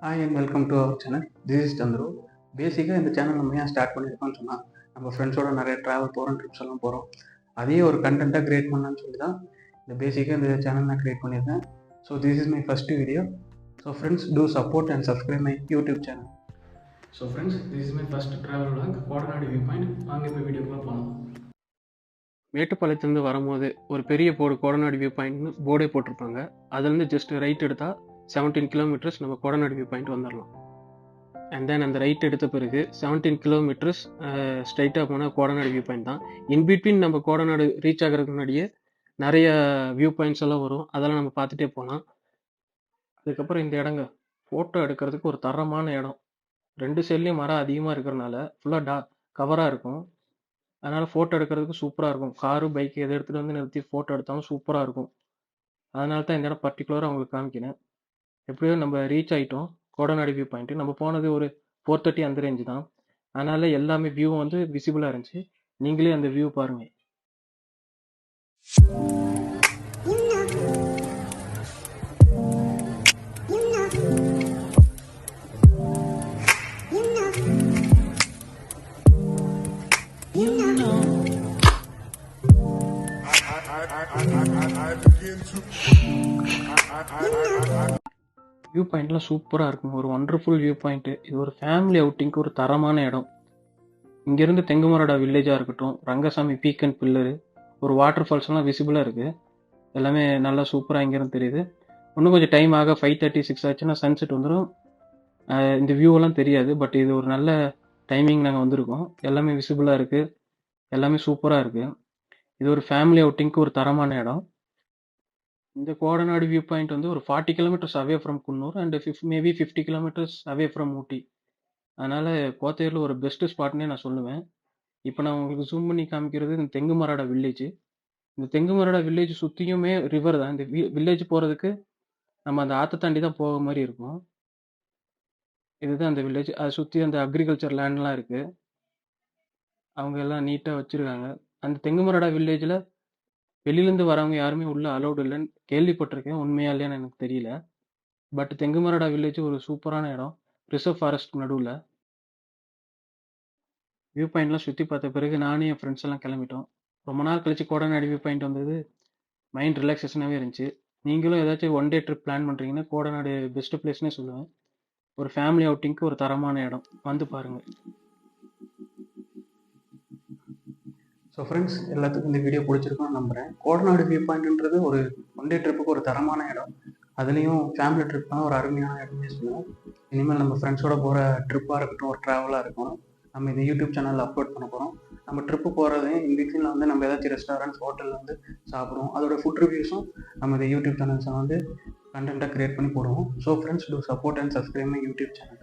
Hi and welcome to our channel. This is Chandru. பேசிக்காக இந்த channel நம்ம ஏன் ஸ்டார்ட் பண்ணியிருக்கோம்னு சொன்னால் நம்ம ஃப்ரெண்ட்ஸோட நிறைய ட்ராவல் போகிறோம், ட்ரிப்ஸ் எல்லாம் போகிறோம். அதையே ஒரு கண்டென்ட்டாக க்ரியேட் பண்ணலான்னு சொல்லி தான் இந்த பேசிக்காக இந்த சேனல் நான் க்ரியேட் பண்ணியிருக்கேன். So this is my first video. So friends, to support and subscribe my YouTube channel. So friends, this is my first travel vlog Kodanad view point. வாங்க இப்போ வீடியோக்குள்ளே போகலாம். மேட்டுப்பாளையத்துலேருந்து வரும்போது ஒரு பெரிய போர்டு கோடநாடு வியூ பாயிண்ட்னு போர்டே போட்டிருப்பாங்க. அதுலேருந்து ஜஸ்ட் ரைட் எடுத்தால் 17 கிலோமீட்டர்ஸ் நம்ம கோடநாடு வியூ பாயிண்ட் வந்துடலாம். அண்ட் தென் அந்த ரைட் எடுத்த பிறகு 17 கிலோமீட்டர்ஸ் ஸ்ட்ரைட்டாக போனால் கோடநாடு வியூ பாயிண்ட் தான். இன்பிட்வீன் நம்ம கோடநாடு ரீச் ஆகிறதுக்கு முன்னாடியே நிறைய வியூ பாயிண்ட்ஸ் எல்லாம் வரும், அதெல்லாம் நம்ம பார்த்துட்டே போகலாம். அதுக்கப்புறம் இந்த இடங்க ஃபோட்டோ எடுக்கிறதுக்கு ஒரு தரமான இடம். 2 சைட்லேயும் மரம் அதிகமாக இருக்கிறனால ஃபுல்லாக கவராக இருக்கும். அதனால் ஃபோட்டோ எடுக்கிறதுக்கு சூப்பராக இருக்கும். காரு பைக் எதை எடுத்துகிட்டு வந்து நிறுத்தி ஃபோட்டோ எடுத்தாலும் சூப்பராக இருக்கும். அதனால தான் இந்த இடம் பர்டிகுலராக உங்களுக்கு காமிக்கிறேன். எப்படியோ நம்ம ரீச் ஆகிட்டோம் கோடநாடு வியூ பாயிண்ட்டு. நம்ம போனது ஒரு 4:30 அந்த ரேஞ்சு தான். அதனால எல்லாமே வியூ வந்து விசிபிளாக இருந்துச்சு. நீங்களே அந்த வியூ பாருங்க. வியூ பாயிண்ட்லாம் சூப்பராக இருக்கும். ஒரு ஒண்டர்ஃபுல் வியூ பாயிண்ட்டு. இது ஒரு ஃபேமிலி அவுட்டிங்க்கு ஒரு தரமான இடம். இங்கேருந்து தெங்குமரடா வில்லேஜாக இருக்கட்டும், ரங்கசாமி பீக் அண்ட் பில்லரு, ஒரு வாட்டர் ஃபால்ஸ்லாம் விசிபிளாக இருக்குது. எல்லாமே நல்லா சூப்பராக இங்கேருந்து தெரியுது. இன்னும் கொஞ்சம் டைம் ஆக 5:30, 6 ஆச்சுன்னா சன்செட் வந்துடும். இந்த வியூவெல்லாம் தெரியாது. பட் இது ஒரு நல்ல டைமிங் நாங்கள் வந்திருக்கோம். எல்லாமே விசிபிளாக இருக்குது. எல்லாமே சூப்பராக இருக்குது. இது ஒரு ஃபேமிலி அவுட்டிங்க்கு ஒரு தரமான இடம். இந்த கோடநாடு வியூ பாயிண்ட் வந்து ஒரு 40 kilometres away from Coonoor and maybe 50 kilometres away from Ooty. அதனால் கோத்தையூரில் ஒரு பெஸ்ட்டு ஸ்பாட்னே நான் சொல்லுவேன். இப்போ நான் உங்களுக்கு ஜூம் பண்ணி காமிக்கிறது இந்த தெங்குமரடா வில்லேஜ். இந்த தெங்குமரடா வில்லேஜ் சுற்றியுமே ரிவர் தான். இந்த வில்லேஜ் போகிறதுக்கு நம்ம அந்த ஆற்றை தாண்டி தான் போக மாதிரி இருக்கும். இதுதான் அந்த வில்லேஜ். அதை சுற்றி அந்த அக்ரிகல்ச்சர் லேண்ட்லாம் இருக்குது. அவங்க எல்லாம் நீட்டாக வச்சுருக்காங்க. அந்த தெங்குமரடா வில்லேஜில் வெளியிலேருந்து வரவங்க யாருமே உள்ளே அலௌடு இல்லைன்னு கேள்விப்பட்டிருக்கேன். உண்மையா இல்லையான்னு எனக்கு தெரியல. பட் தெங்குமரடா வில்லேஜ் ஒரு சூப்பரான இடம், ரிசர்வ் ஃபாரஸ்ட் நடுவில். வியூ பாயிண்ட்லாம் சுற்றி பார்த்த பிறகு நானும் என் ஃப்ரெண்ட்ஸ் எல்லாம் கிளம்பிட்டோம். ரொம்ப நாள் கழிச்சு கோடநாடு வியூ பாயிண்ட் வந்தது. மைண்ட் ரிலாக்ஸேஷனாகவே இருந்துச்சு. நீங்களும் ஏதாச்சும் ஒன் டே ட்ரிப் பிளான் பண்ணுறீங்கன்னா கோடநாடு பெஸ்ட்டு பிளேஸ்னே சொல்லுவேன். ஒரு ஃபேமிலி அவுட்டிங்க்கு ஒரு தரமான இடம், வந்து பாருங்கள். ஸோ ஃப்ரெண்ட்ஸ், எல்லாத்துக்கும் இந்த வீடியோ பிடிச்சிருக்குன்னு நம்புகிறேன். கோடநாடு வியூ பாயிண்ட்ன்றது ஒரு ஒன் டே ட்ரிப்புக்கு ஒரு தரமான இடம். அதுலேயும் ஃபேமிலி ட்ரிப்னா ஒரு அருமையான இடமே சொல்லுவேன். இனிமேல் நம்ம ஃப்ரெண்ட்ஸோட போகிற ட்ரிப்பாக இருக்கட்டும், ஒரு ட்ராவலாக இருக்கும், நம்ம இந்த யூடியூப் சேனலில் அப்லோட் பண்ண போகிறோம். நம்ம ட்ரிப்பு போகிறதையும் இந்த பிட்வீனில் வந்து நம்ம ஏதாச்சும் ரெஸ்டாரண்ட்ஸ், ஹோட்டலில் வந்து சாப்பிடுவோம். அதோட ஃபுட் ரிவ்யூஸும் நம்ம இந்த யூடியூப் சேனல்ஸை வந்து கண்டென்ட்டாக க்ரியேட் பண்ணி போடுவோம். So friends, to support and subscribe my YouTube channel.